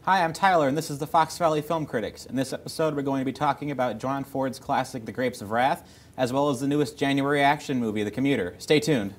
Hi, I'm Tyler, and this is the Fox Valley Film Critics. In this episode, we're going to be talking about John Ford's classic, The Grapes of Wrath, as well as the newest January action movie, The Commuter. Stay tuned.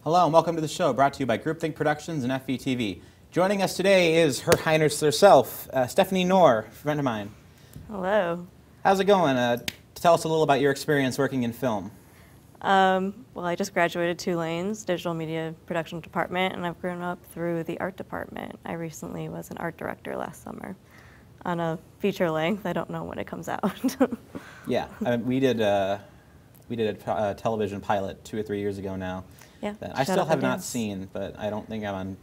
Hello and welcome to the show, brought to you by Groupthink Productions and FVTV. Joining us today is Her Highness herself, Stephanie Knorr, a friend of mine. Hello. How's it going? Tell us a little about your experience working in film. Well, I just graduated Tulane's Digital Media Production Department, and I've grown up through the art department. I recently was an art director last summer on a feature length. I don't know when it comes out. Yeah, we did a television pilot 2 or 3 years ago now. Yeah, that I still have not seen, but I don't think I'm on.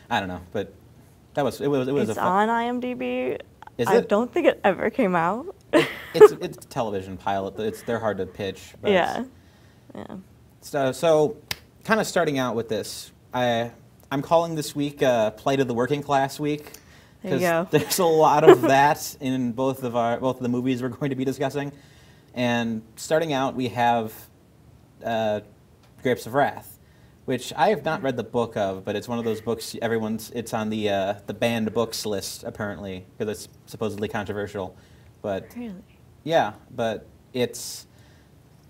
I don't know, but it was. It's on IMDb. I don't think it ever came out. It's a television pilot. They're hard to pitch. But yeah. So kind of starting out with this, I'm calling this week Plight of the Working Class Week. There you go. There's a lot of that in both of the movies we're going to be discussing. And starting out, we have Grapes of Wrath, which I have not read the book of, but it's one of those books it's on the banned books list apparently because it's supposedly controversial. But really, yeah, but it's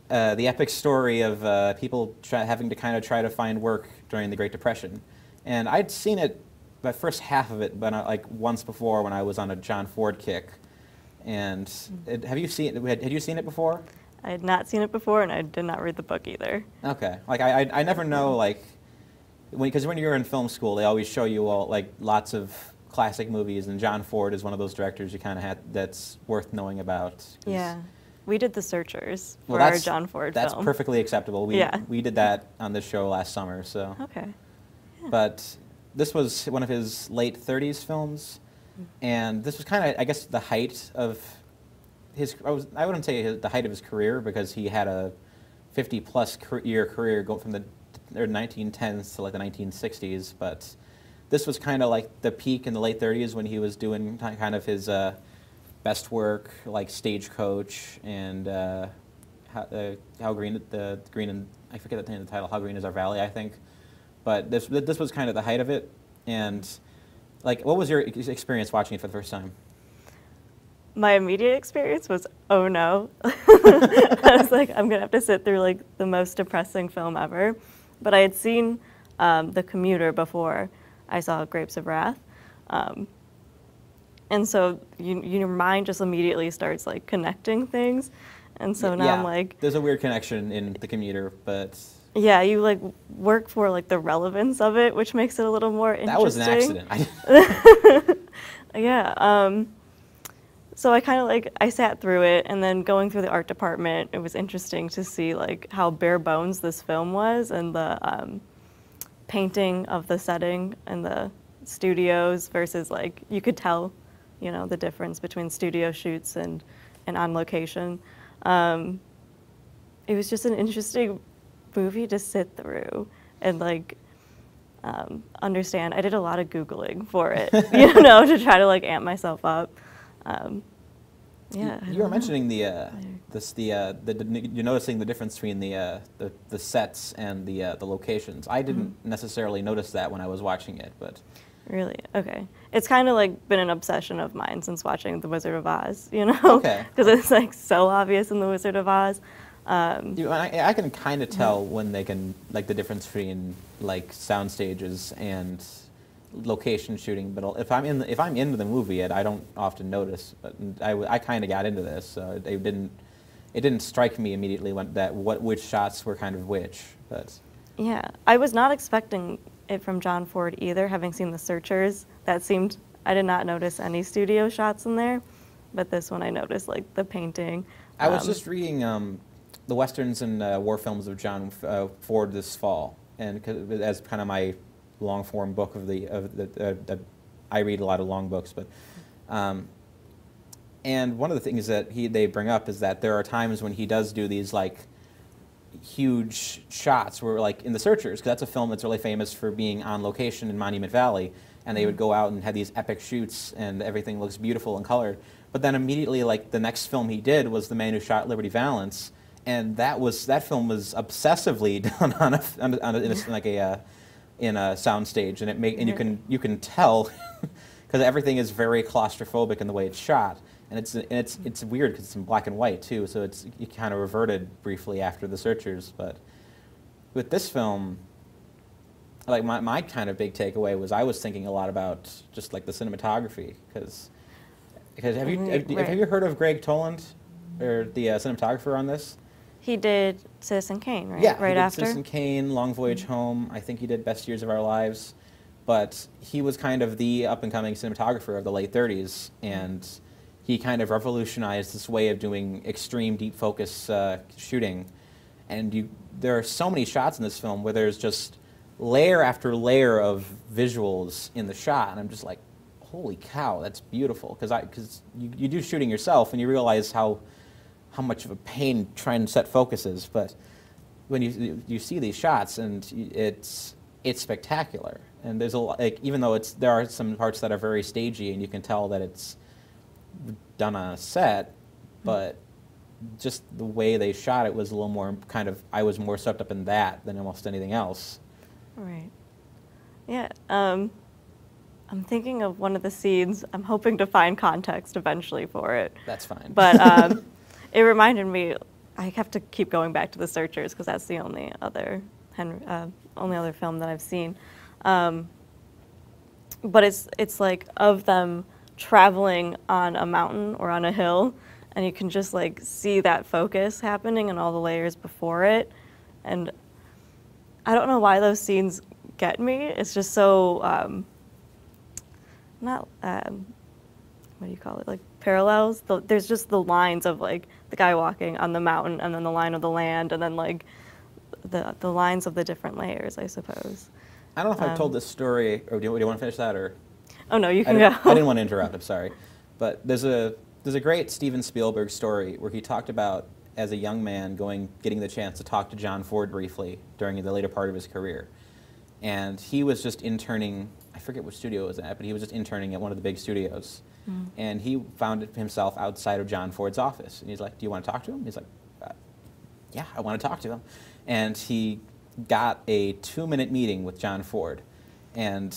the epic story of people having to kind of try to find work during the Great Depression, and I'd seen it, the first half of it, but like once before when I was on a John Ford kick. And had you seen it before? I had not seen it before, and I did not read the book either. Okay, like I never know, like, because when you're in film school, they always show you all like lots of classic movies, and John Ford is one of those directors you kind of that's worth knowing about. Yeah, we did The Searchers for our John Ford film. That's perfectly acceptable. We did that on this show last summer, so. Okay. Yeah. But this was one of his late 30s films, and this was kind of, I guess, the height of his. I wouldn't say the height of his career, because he had a 50-plus year career going from the 1910s to like the 1960s. But this was kind of like the peak in the late 30s when he was doing kind of his best work, like Stagecoach and How Green and I forget the name of the title. How Green Is Our Valley, I think. But this was kind of the height of it. And like, what was your experience watching it for the first time? My immediate experience was, oh no. I was like, I'm gonna have to sit through like the most depressing film ever. But I had seen The Commuter before I saw Grapes of Wrath. And so your mind just immediately starts like connecting things. And so now I'm like, there's a weird connection in The Commuter, but yeah, you like work for like the relevance of it, which makes it a little more interesting. That was an accident. Yeah. So I kind of like, I sat through it, and then going through the art department, it was interesting to see like how bare bones this film was, and the painting of the setting and the studios versus like, you could tell, you know, the difference between studio shoots and on location. It was just an interesting movie to sit through and like understand. I did a lot of Googling for it, you know, to try to like amp myself up. Yeah. You were mentioning you're noticing the difference between the sets and the locations. I didn't necessarily notice that when I was watching it, but. Really? Okay. It's kind of like been an obsession of mine since watching The Wizard of Oz, you know? Okay. Because it's like so obvious in The Wizard of Oz. I can kind of tell when they can, like, the difference between like sound stages and location shooting. But if I'm into the movie, I don't often notice. But I kind of got into this, so it didn't strike me immediately which shots were kind of which. But yeah, I was not expecting it from John Ford either. Having seen The Searchers, I did not notice any studio shots in there, but this one I noticed like the painting. I was just reading the westerns and war films of John Ford this fall, and as kind of my long form book of the I read a lot of long books, but and one of the things that they bring up is that there are times when he does do these like huge shots where, like in The Searchers, because that's a film that's really famous for being on location in Monument Valley, and they would go out and have these epic shoots and everything looks beautiful and colored. But then immediately, like the next film he did was The Man Who Shot Liberty Valance, and that film was obsessively done in a soundstage, and you can tell because everything is very claustrophobic in the way it's shot, and it's weird because it's in black and white too. So it kind of reverted briefly after The Searchers, but with this film, like my kind of big takeaway was I was thinking a lot about just like the cinematography because have you heard of Greg Toland or the cinematographer on this? He did Citizen Kane, right? Yeah, right he did after Citizen Kane, Long Voyage Home. I think he did Best Years of Our Lives, but he was kind of the up-and-coming cinematographer of the late 30s, and he kind of revolutionized this way of doing extreme deep focus shooting. And there are so many shots in this film where there's just layer after layer of visuals in the shot, and I'm just like, holy cow, that's beautiful. Because you do shooting yourself, and you realize how much of a pain trying to set focus is. But when you see these shots, and it's spectacular. And there's a lot, like, even though there are some parts that are very stagey, and you can tell that it's done on a set, but just the way they shot it was a little more kind of, I was more swept up in that than almost anything else. Right. Yeah. I'm thinking of one of the scenes. I'm hoping to find context eventually for it. That's fine. But it reminded me, I have to keep going back to The Searchers because that's the only other film that I've seen. But it's like of them traveling on a mountain or on a hill, and you can just like see that focus happening and all the layers before it. And I don't know why those scenes get me. It's just so not what do you call it? Like parallels. There's just the lines of like the guy walking on the mountain, and then the line of the land, and then like the lines of the different layers, I suppose. I don't know if I've told this story, or do you want to finish that, or? Oh no, you can go. I didn't want to interrupt. I'm sorry, but there's a great Steven Spielberg story where he talked about as a young man getting the chance to talk to John Ford briefly during the later part of his career, and he was just interning. I forget which studio it was at, but he was just interning at one of the big studios, and he found himself outside of John Ford's office, and he's like, "Do you want to talk to him?" He's like, "Yeah, I want to talk to him," and he got a 2-minute meeting with John Ford, and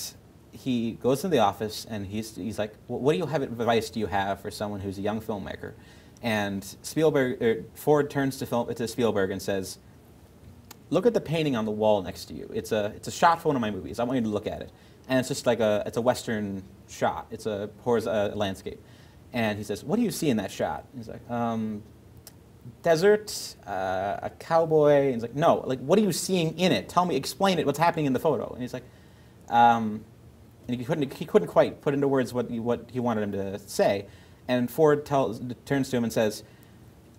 he goes to the office, and he's like, well, "What advice do you have for someone who's a young filmmaker?" And Ford turns to Spielberg and says, "Look at the painting on the wall next to you. It's a shot for one of my movies. I want you to look at it." And it's just like it's a Western shot. It's a landscape. And he says, "What do you see in that shot?" And he's like, "Desert, a cowboy." And he's like, "No, like, what are you seeing in it? Tell me, explain it. What's happening in the photo?" And he's like, and he couldn't quite put into words what he wanted him to say. And Ford turns to him and says,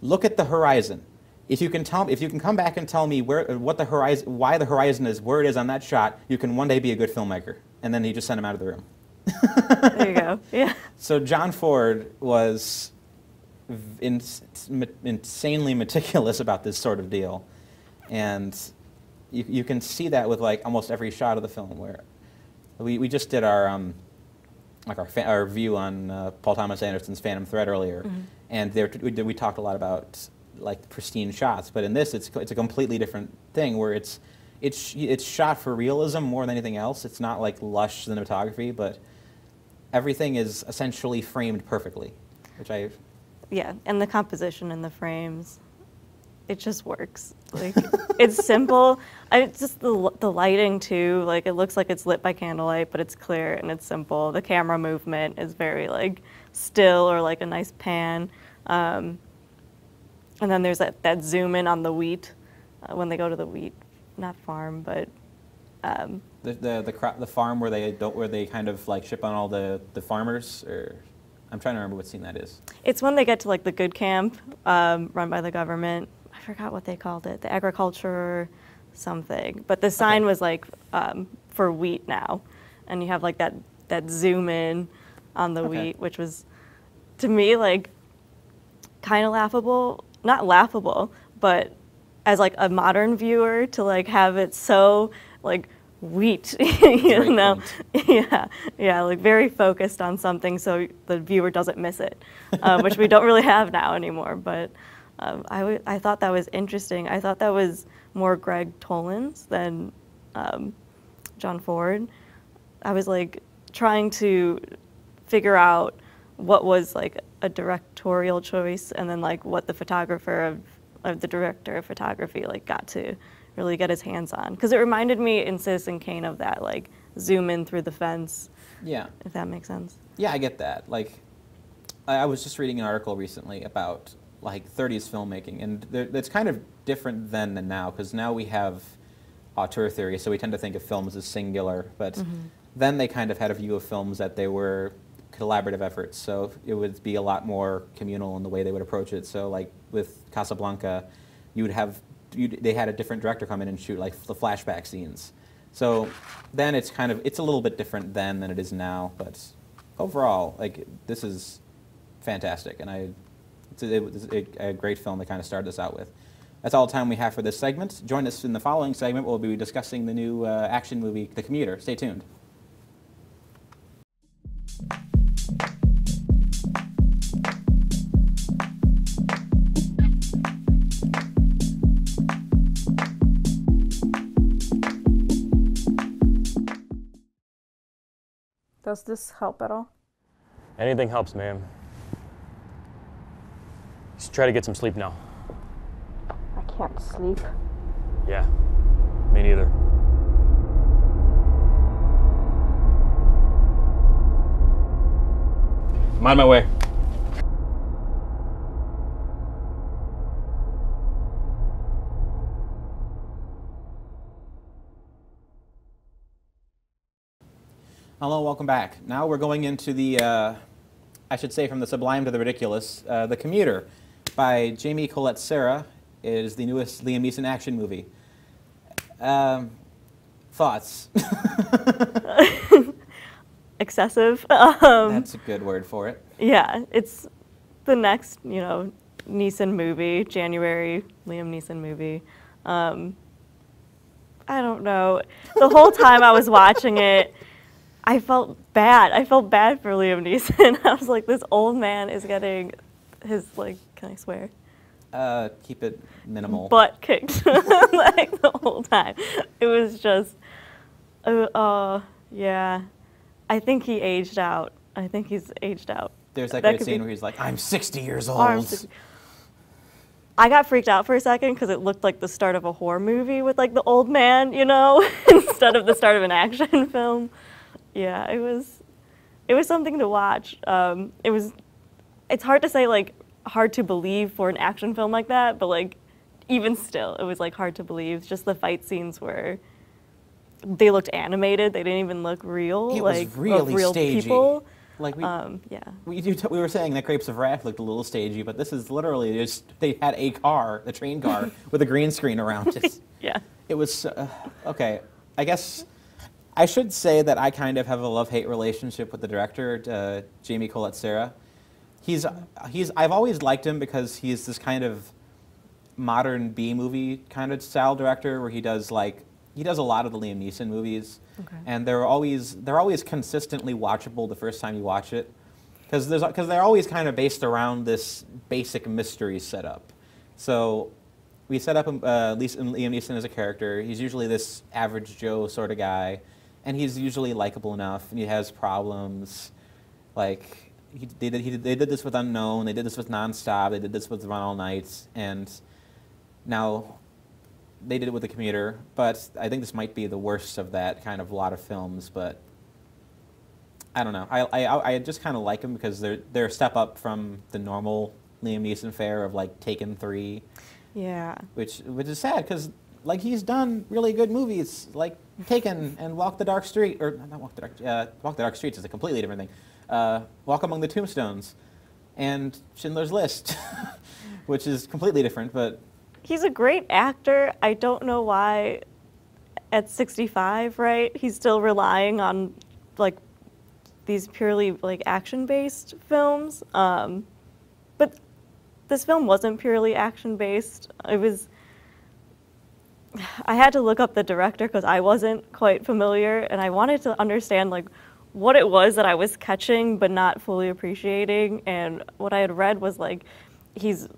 "Look at the horizon. If you can come back and tell me why the horizon is where it is on that shot, you can one day be a good filmmaker." And then he just sent him out of the room. There you go. Yeah. So John Ford was insanely meticulous about this sort of deal, and you can see that with like almost every shot of the film. Where we just did our review on Paul Thomas Anderson's Phantom Thread earlier, and we talked a lot about like pristine shots, but in this it's a completely different thing where it's shot for realism more than anything else. It's not like lush cinematography, but everything is essentially framed perfectly, which Yeah, and the composition in the frames, it just works. Like, it's simple. It's just the lighting too. Like, it looks like it's lit by candlelight, but it's clear and it's simple. The camera movement is very like still, or like a nice pan. And then there's that zoom in on the wheat when they go to the wheat, not farm, but the farm where they kind of like ship on all the farmers, or I'm trying to remember what scene that is. It's when they get to like the good camp run by the government. I forgot what they called it, the agriculture something. But the sign was like for wheat now. And you have like that zoom in on the wheat, which was, to me, like kind of laughable. Not laughable, but as like a modern viewer to like have it so like wheat, you know? Yeah, like very focused on something so the viewer doesn't miss it, which we don't really have now anymore. But I thought that was interesting. I thought that was more Greg Tollins than John Ford. I was like trying to figure out what was like a directorial choice and then like what the photographer of the director of photography like got to really get his hands on, because it reminded me in Citizen Kane of that like zoom in through the fence. Yeah. If that makes sense. Yeah, I get that. Like, I was just reading an article recently about like 30s filmmaking, and it's kind of different then than now, because now we have auteur theory, so we tend to think of films as singular, but then they kind of had a view of films that they were collaborative efforts, so it would be a lot more communal in the way they would approach it. So like with Casablanca, they had a different director come in and shoot like the flashback scenes. So then it's a little bit different then than it is now, but overall, like, this is fantastic, and it was a great film to kind of start this out with. That's all the time we have for this segment. Join us in the following segment. We'll be discussing the new action movie, The Commuter. Stay tuned. Does this help at all? Anything helps, ma'am. Just try to get some sleep now. I can't sleep. Yeah, me neither. I'm on my way. Hello, welcome back. Now we're going into the, I should say, from the sublime to the ridiculous, The Commuter by Jamie Colette Serra. It is the newest Liam Neeson action movie. Thoughts? Excessive. That's a good word for it. Yeah, it's the next, Neeson movie, January Liam Neeson movie. I don't know. The whole time I was watching it, I felt bad. I felt bad for Liam Neeson. I was like, this old man is getting his, like, can I swear? Keep it minimal. Butt kicked, like, the whole time. It was just, yeah. I think he aged out. I think he's aged out. There's that great scene where he's like, I'm 60 years old. I got freaked out for a second because it looked like the start of a horror movie with, like, the old man, instead of the start of an action film. Yeah, it was something to watch. It's hard to say, like, hard to believe for an action film like that, but, like, even still, it was, like, hard to believe. Just the fight scenes they looked animated. They didn't even look real. It like, was really real stagey. people. Like yeah. We were saying that Grapes of Wrath looked a little stagey, but this is literally just, they had a train car, with a green screen around it. Yeah. It was, okay, I guess I should say that I kind of have a love-hate relationship with the director, Jamie Colette Serra. I've always liked him because he's this kind of modern B-movie kind of style director where he does a lot of the Liam Neeson movies, and they're always consistently watchable the first time you watch it, because they're always kind of based around this basic mystery setup. So we set up Liam Neeson as a character. He's usually this average Joe sort of guy, and he's usually likable enough, and he has problems. Like they did this with Unknown, they did this with Nonstop, they did this with Run All Night, and now they did it with The Commuter. But I think this might be the worst of that kind of lot of films. But I don't know. I just kind of like them because they're a step up from the normal Liam Neeson fare of like Taken 3. Yeah. Which is sad because like he's done really good movies like Taken and Walk the Dark Street, or not Walk the Dark Streets is a completely different thing. Walk Among the Tombstones and Schindler's List, which is completely different. But he's a great actor. I don't know why at 65, right, he's still relying on like these purely like action-based films. But this film wasn't purely action-based. It was, I had to look up the director because I wasn't quite familiar, and I wanted to understand like what it was that I was catching but not fully appreciating. And what I had read was like he's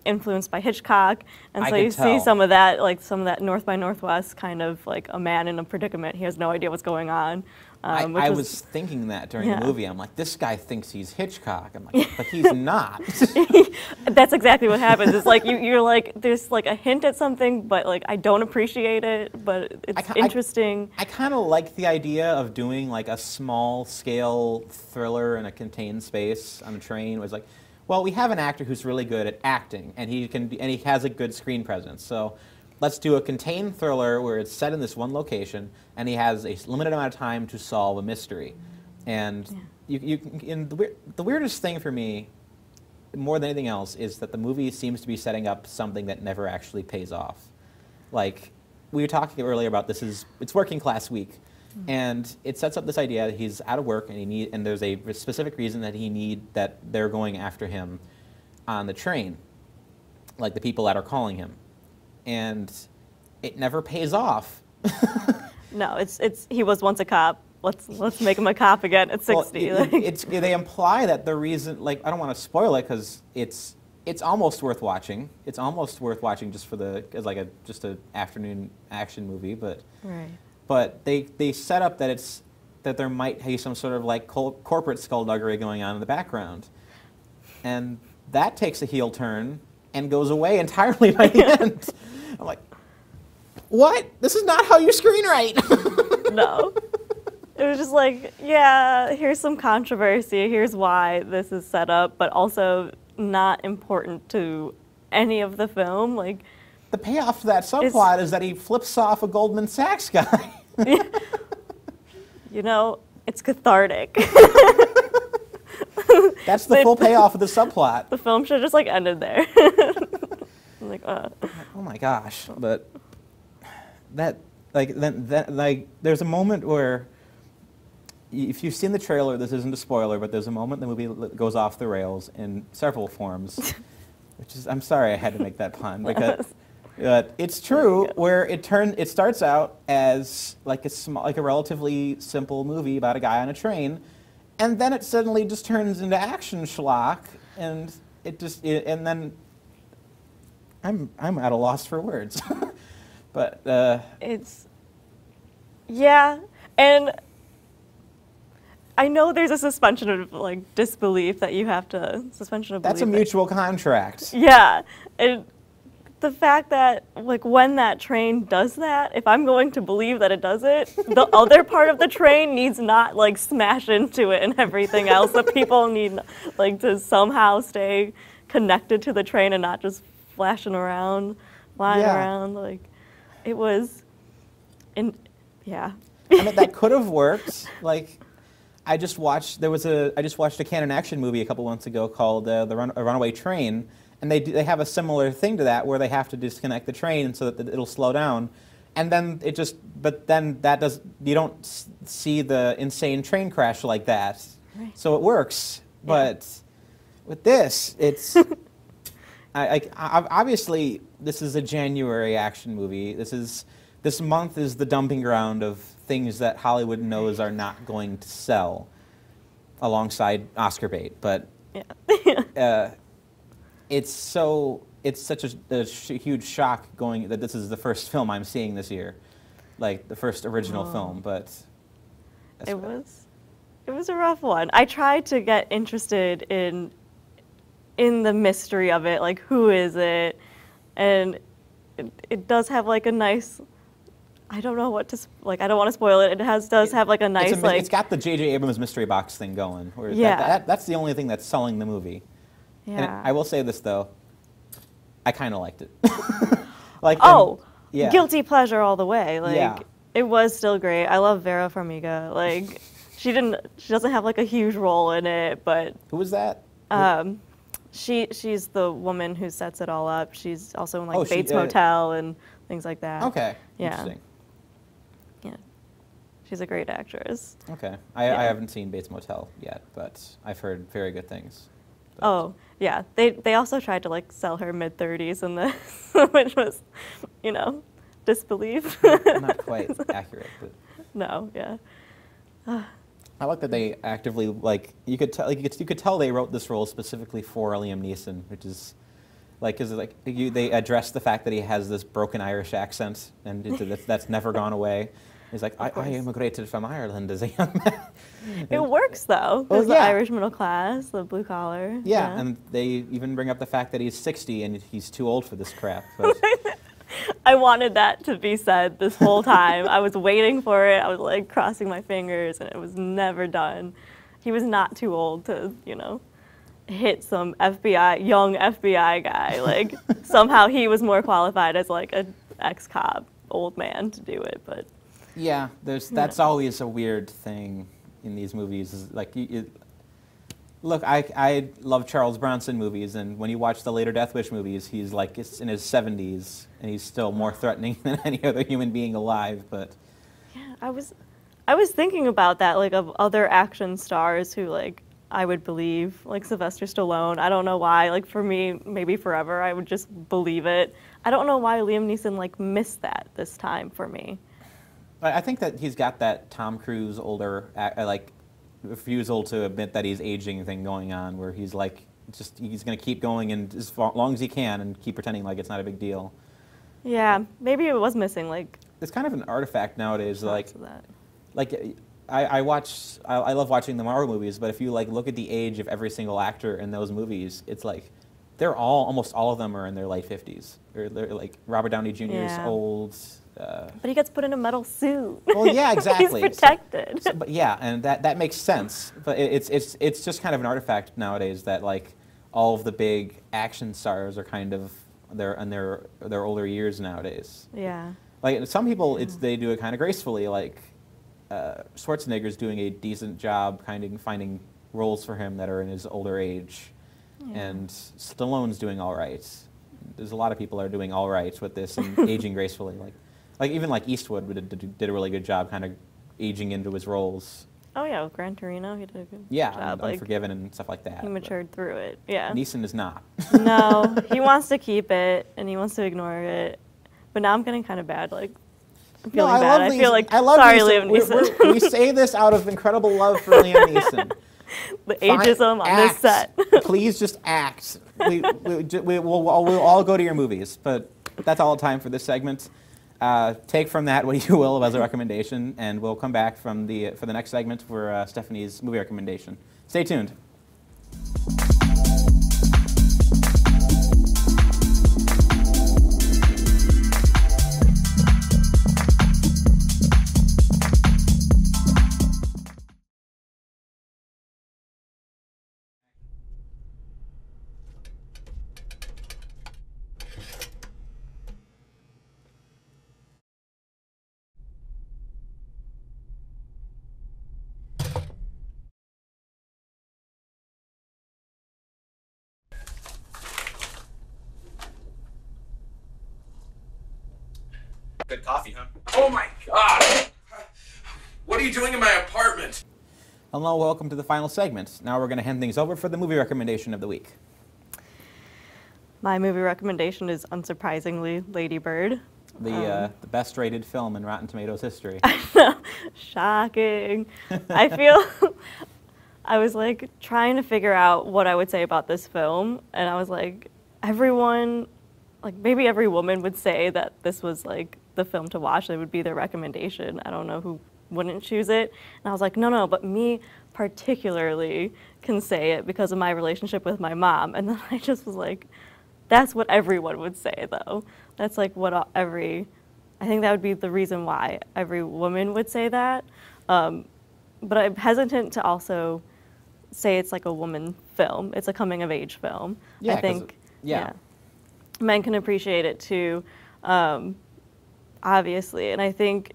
influenced by Hitchcock, and so you see some of that, like some of that North by Northwest kind of like a man in a predicament. He has no idea what's going on. I was thinking that during the movie. I'm like, this guy thinks he's Hitchcock. I'm like, but he's not. That's exactly what happens. It's like you're like, there's like a hint at something, but like I don't appreciate it, but it's interesting. I kind of like the idea of doing like a small scale thriller in a contained space on a train. It was like, well, we have an actor who's really good at acting, and he has a good screen presence. So let's do a contained thriller where it's set in this one location, and he has a limited amount of time to solve a mystery. And the weirdest thing for me, more than anything else, is that the movie seems to be setting up something that never actually pays off. Like, we were talking earlier about it's working class week, and it sets up this idea that he's out of work, and there's a specific reason that they're going after him on the train, like the people that are calling him. And it never pays off. No, it's he was once a cop. Let's make him a cop again at 60. Well, they imply that the reason, like, I don't want to spoil it because it's almost worth watching. It's almost worth watching just for as like just an afternoon action movie, but right. But they set up that there might be some sort of like corporate skullduggery going on in the background, and that takes a heel turn and goes away entirely by the end. I'm like, what? This is not how you screenwrite. No. It was just like, yeah, here's some controversy, here's why this is set up, but also not important to any of the film. Like, the payoff to that subplot is that he flips off a Goldman Sachs guy. You know, it's cathartic. That's the full payoff of the subplot. The film should have just like ended there. I'm like, oh my gosh! But there's a moment where, if you've seen the trailer, this isn't a spoiler, but there's a moment in the movie goes off the rails in several forms, which is, I'm sorry I had to make that pun because it's true. Where it starts out as like a relatively simple movie about a guy on a train. And then it suddenly just turns into action schlock, and and then I'm at a loss for words. But yeah, and I know there's a suspension of like disbelief that you have to suspension of belief. That's a mutual contract. Yeah, and the fact that like when that train does that, if I'm going to believe that it does it, the other part of the train needs not like smash into it and everything else. The people need like to somehow stay connected to the train and not just flashing around, flying around. Like it was, yeah. I mean, that could have worked. Like, I just watched a Canon action movie a couple months ago called A Runaway Train. And they have a similar thing to that where they have to disconnect the train so that it'll slow down, and then you don't see the insane train crash like that, right. So it works. Yeah. But with this, it's obviously this is a January action movie. This month is the dumping ground of things that Hollywood knows are not going to sell, alongside Oscar bait. But yeah. It's such a huge shock that this is the first film I'm seeing this year, like the first original film. But it was a rough one. I tried to get interested in the mystery of it, like who is it, and it does have like a nice. I don't know what to like. I don't want to spoil it. It does have like a nice like. It's got the J.J. Abrams mystery box thing going. Where that's the only thing that's selling the movie. Yeah. And I will say this though, I kind of liked it. Guilty pleasure all the way. Like it was still great. I love Vera Farmiga. Like she doesn't have like a huge role in it, but who was that? She's the woman who sets it all up. She's also in like Oh, Bates Motel and things like that. Okay. Yeah. Interesting. Yeah. She's a great actress. Okay. I haven't seen Bates Motel yet, but I've heard very good things. But Oh, yeah. They also tried to like sell her mid-30s in this, which was, you know, disbelief. not quite accurate, but No, yeah. I like that they actively you could tell they wrote this role specifically for Liam Neeson, which is because they address the fact that he has this broken Irish accent and that's never gone away. He's like, I immigrated from Ireland as a young man. It works though. Oh, There's the yeah. Irish middle class, the blue collar. Yeah, and they even bring up the fact that he's 60 and he's too old for this crap. But I wanted that to be said this whole time. I was waiting for it. I was like crossing my fingers, and it was never done. He was not too old to, you know, hit some young FBI guy. Like somehow he was more qualified as like an ex-cop, old man to do it. But yeah, that's always a weird thing in these movies. Is like look, I love Charles Bronson movies, and when you watch the later Death Wish movies, he's like in his 70s, and he's still more threatening than any other human being alive. But yeah, I was thinking about that, like of other action stars who like I would believe, like Sylvester Stallone. I don't know why. Like for me, maybe forever, I would just believe it. I don't know why Liam Neeson like missed that this time for me. I think that he's got that Tom Cruise older refusal to admit that he's aging thing going on, where he's like, he's going to keep going and as long as he can and keep pretending like it's not a big deal. Yeah, maybe it was missing like. It's kind of an artifact nowadays. Parts of that. I love watching the Marvel movies, but if you like look at the age of every single actor in those movies, it's like almost all of them are in their late 50s. They're like Robert Downey Jr. is old. But he gets put in a metal suit. Well, yeah, exactly. He's protected. But yeah, and that makes sense. But it's just kind of an artifact nowadays that like all of the big action stars are kind of in their older years nowadays. Yeah. Like some people, they do it kind of gracefully. Like Schwarzenegger's doing a decent job, kind of finding roles for him that are in his older age, and Stallone's doing all right. There's a lot of people that are doing all right with this and aging gracefully. Like even like Eastwood did a really good job, kind of aging into his roles. Oh yeah, with Gran Torino, he did a good Yeah, job. and Unforgiven and stuff like that. He matured through it. Yeah. Neeson is not. No, he wants to keep it and he wants to ignore it. But now I'm getting kind of bad. Like I'm feeling bad. I feel like sorry, Liam Neeson. We say this out of incredible love for Liam Neeson. The ageism on this set. Please just act. We'll all go to your movies, but that's all the time for this segment. Take from that what you will as a recommendation, and we'll come back for the next segment for Stephanie's movie recommendation. Stay tuned. Good coffee, huh? Oh my God! What are you doing in my apartment? Hello, welcome to the final segment. Now we're going to hand things over for the movie recommendation of the week. My movie recommendation is unsurprisingly Lady Bird. The best rated film in Rotten Tomatoes history. Shocking. I feel I was like trying to figure out what I would say about this film, and I was like, everyone, like maybe every woman would say that this was like the film to watch. It would be their recommendation. I don't know who wouldn't choose it. And I was like, no, but me particularly can say it because of my relationship with my mom. And then I just was like, that's what everyone would say though. That's like what I think that would be the reason why every woman would say that. But I'm hesitant to also say it's like a woman film. It's a coming of age film. Yeah, I think yeah. Men can appreciate it too, obviously. And I think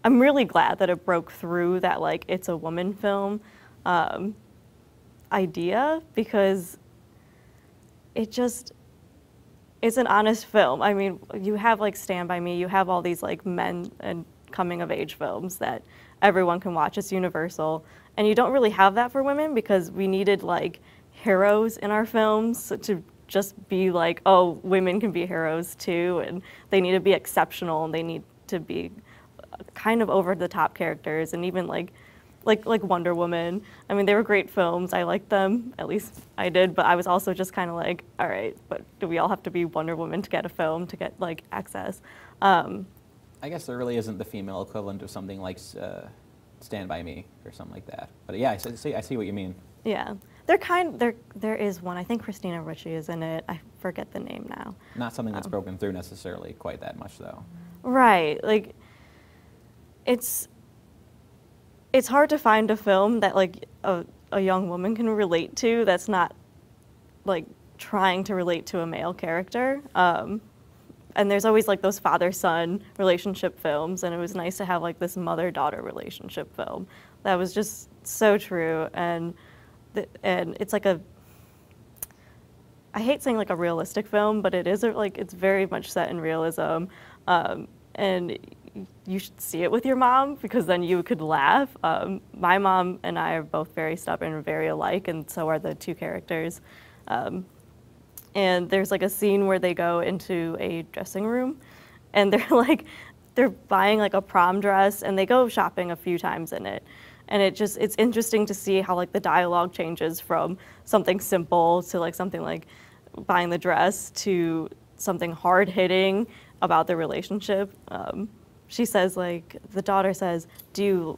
I'm really glad that it broke through that like it's a woman film idea, because it's an honest film. I mean, you have like Stand By Me, you have all these like men and coming of age films that everyone can watch. It's universal. And you don't really have that for women because we needed like heroes in our films to just be like, oh, women can be heroes too, and they need to be exceptional, and they need to be kind of over the top characters, and even like Wonder Woman. I mean, they were great films. I liked them, at least I did, but I was also just kind of like, all right, but do we all have to be Wonder Woman to get a film, to get like access? I guess there really isn't the female equivalent of something like Stand By Me or something like that. But yeah, I see what you mean. Yeah, there is one. I think Christina Ricci is in it. I forget the name now. Not something that's broken through necessarily quite that much, though. Right, like it's hard to find a film that like a young woman can relate to that's not like trying to relate to a male character. And there's always like those father-son relationship films, and it was nice to have like this mother-daughter relationship film that was just so true, and it's like I hate saying like a realistic film, but it is like it's very much set in realism, and you should see it with your mom because then you could laugh. My mom and I are both very stubborn and very alike, and so are the two characters. And there's like a scene where they go into a dressing room and they're buying like a prom dress, and they go shopping a few times in it. And it's interesting to see how like the dialogue changes from something simple to like something like buying the dress to something hard hitting about the relationship. She says like, the daughter says, do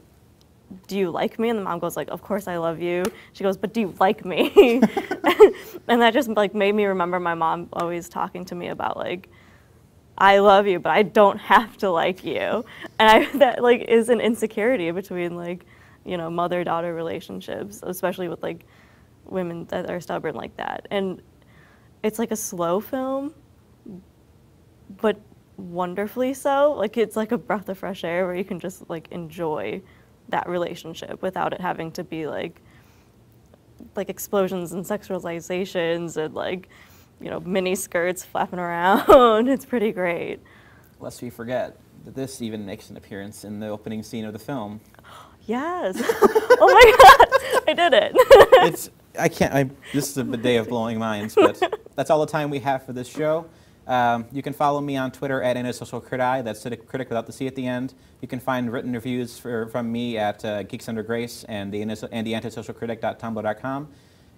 you like me? And the mom goes like, of course I love you. She goes, but do you like me? And that just like made me remember my mom always talking to me about like, I love you, but I don't have to like you. And that like is an insecurity between like, you know, mother-daughter relationships, especially with like women that are stubborn like that. And it's like a slow film, but wonderfully so. Like it's like a breath of fresh air where you can just like enjoy that relationship without it having to be like explosions and sexualizations and like, you know, mini skirts flapping around. It's pretty great. Lest we forget that this even makes an appearance in the opening scene of the film. Yes. Oh my God, I did it. This is a day of blowing minds, but that's all the time we have for this show. You can follow me on Twitter at @AntisocialCriti. That's critic without the C at the end. You can find written reviews from me at Geeks Under Grace and the antisocialcritic.tumblr.com.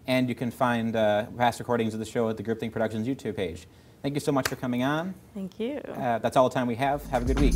And you can find past recordings of the show at the Group Think Productions YouTube page. Thank you so much for coming on. Thank you. That's all the time we have. Have a good week.